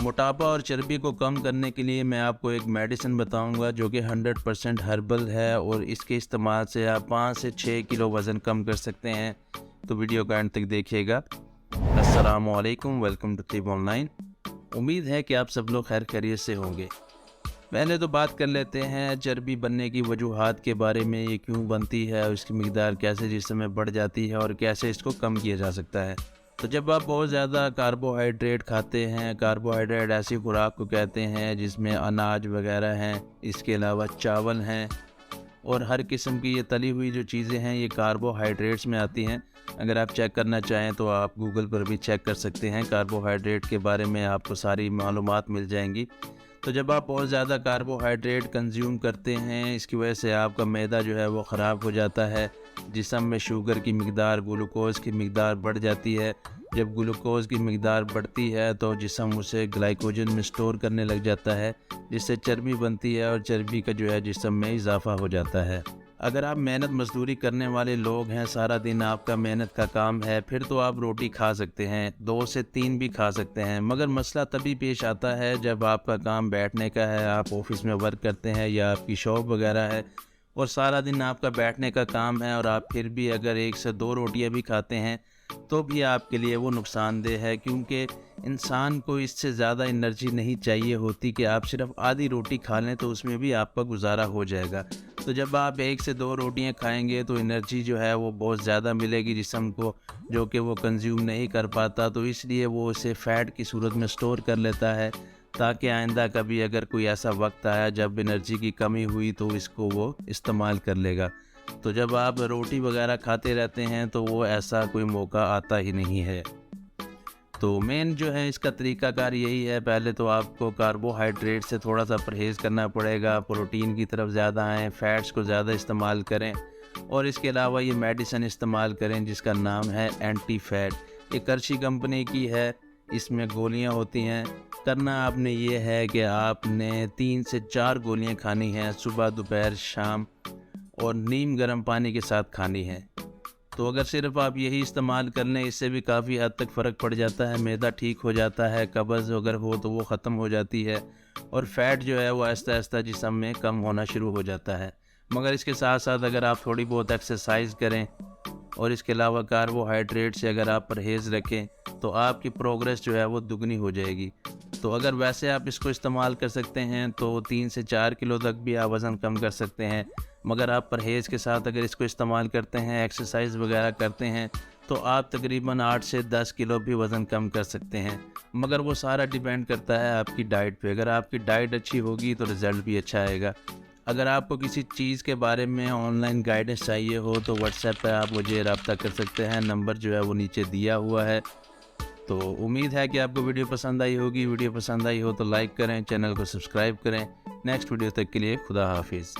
मोटापा और चर्बी को कम करने के लिए मैं आपको एक मेडिसिन बताऊंगा जो कि 100% हर्बल है और इसके इस्तेमाल से आप 5 से 6 किलो वज़न कम कर सकते हैं। तो वीडियो का अंत तक देखिएगा। अस्सलामु अलैकुम, वेलकम टू तिब ऑनलाइन। उम्मीद है कि आप सब लोग खैर खैरियत से होंगे। पहले तो बात कर लेते हैं चर्बी बनने की वजूहात के बारे में, ये क्यों बनती है और इसकी मिकदार कैसे जिस्म में बढ़ जाती है और कैसे इसको कम किया जा सकता है। तो जब आप बहुत ज़्यादा कार्बोहाइड्रेट खाते हैं, कार्बोहाइड्रेट ऐसी खुराक को कहते हैं जिसमें अनाज वगैरह हैं, इसके अलावा चावल हैं और हर किस्म की ये तली हुई जो चीज़ें हैं ये कार्बोहाइड्रेट्स में आती हैं। अगर आप चेक करना चाहें तो आप गूगल पर भी चेक कर सकते हैं, कार्बोहाइड्रेट के बारे में आपको सारी मालूमात मिल जाएंगी। तो जब आप बहुत ज़्यादा कार्बोहाइड्रेट कंज्यूम करते हैं, इसकी वजह से आपका मैदा जो है वो ख़राब हो जाता है, जिस्म में शुगर की मिकदार, ग्लूकोज़ की मिकदार बढ़ जाती है। जब ग्लूकोज़ की मिकदार बढ़ती है तो जिस्म उसे ग्लाइकोजन में स्टोर करने लग जाता है, जिससे चर्बी बनती है और चर्बी का जो है जिस्म में इजाफ़ा हो जाता है। अगर आप मेहनत मजदूरी करने वाले लोग हैं, सारा दिन आपका मेहनत का काम है, फिर तो आप रोटी खा सकते हैं, 2 से 3 भी खा सकते हैं। मगर मसला तभी पेश आता है जब आपका काम बैठने का है, आप ऑफिस में वर्क करते हैं या आपकी शॉप वगैरह है और सारा दिन आपका बैठने का काम है और आप फिर भी अगर 1 से 2 रोटियां भी खाते हैं तो भी आपके लिए वो नुकसानदेह है, क्योंकि इंसान को इससे ज़्यादा एनर्जी नहीं चाहिए होती कि आप सिर्फ आधी रोटी खा लें तो उसमें भी आपका गुजारा हो जाएगा। तो जब आप 1 से 2 रोटियां खाएंगे तो एनर्जी जो है वो बहुत ज़्यादा मिलेगी जिस्म को, जो कि वो कंज्यूम नहीं कर पाता, तो इसलिए वो उसे फ़ैट की सूरत में स्टोर कर लेता है, ताकि आइंदा कभी अगर कोई ऐसा वक्त आया जब एनर्जी की कमी हुई तो इसको वो इस्तेमाल कर लेगा। तो जब आप रोटी वगैरह खाते रहते हैं तो वो ऐसा कोई मौका आता ही नहीं है। तो मेन जो है इसका तरीक़ाकार यही है, पहले तो आपको कार्बोहाइड्रेट से थोड़ा सा परहेज़ करना पड़ेगा, प्रोटीन की तरफ ज़्यादा आएँ, फ़ैट्स को ज़्यादा इस्तेमाल करें और इसके अलावा ये मेडिसिन इस्तेमाल करें जिसका नाम है एंटी फ़ैट। ये करशी कंपनी की है, इसमें गोलियां होती हैं। करना आपने ये है कि आपने 3 से 4 गोलियां खानी हैं, सुबह दोपहर शाम, और नीम गर्म पानी के साथ खानी है। तो अगर सिर्फ आप यही इस्तेमाल कर लें, इससे भी काफ़ी हद तक फ़र्क पड़ जाता है, मैदा ठीक हो जाता है, कब्ज़ अगर हो तो वो ख़त्म हो जाती है और फ़ैट जो है वो आहिस्ता आहिस्ता जिस्म में कम होना शुरू हो जाता है। मगर इसके साथ साथ अगर आप थोड़ी बहुत एक्सरसाइज करें और इसके अलावा कार्बोहाइड्रेट से अगर आप परहेज़ रखें तो आपकी प्रोग्रेस जो है वो दुगनी हो जाएगी। तो अगर वैसे आप इसको इस्तेमाल कर सकते हैं तो 3 से 4 किलो तक भी आप वज़न कम कर सकते हैं। मगर आप परहेज़ के साथ अगर इसको इस्तेमाल करते हैं, एक्सरसाइज वगैरह करते हैं, तो आप तकरीबन 8 से 10 किलो भी वज़न कम कर सकते हैं। मगर वो सारा डिपेंड करता है आपकी डाइट पे। अगर आपकी डाइट अच्छी होगी तो रिज़ल्ट भी अच्छा आएगा। अगर आपको किसी चीज़ के बारे में ऑनलाइन गाइडेंस चाहिए हो तो व्हाट्सएप पे आप मुझे रब्ता कर सकते हैं, नंबर जो है वो नीचे दिया हुआ है। तो उम्मीद है कि आपको वीडियो पसंद आई होगी। वीडियो पसंद आई हो तो लाइक करें, चैनल को सब्सक्राइब करें। नेक्स्ट वीडियो तक के लिए खुदा हाफिज़।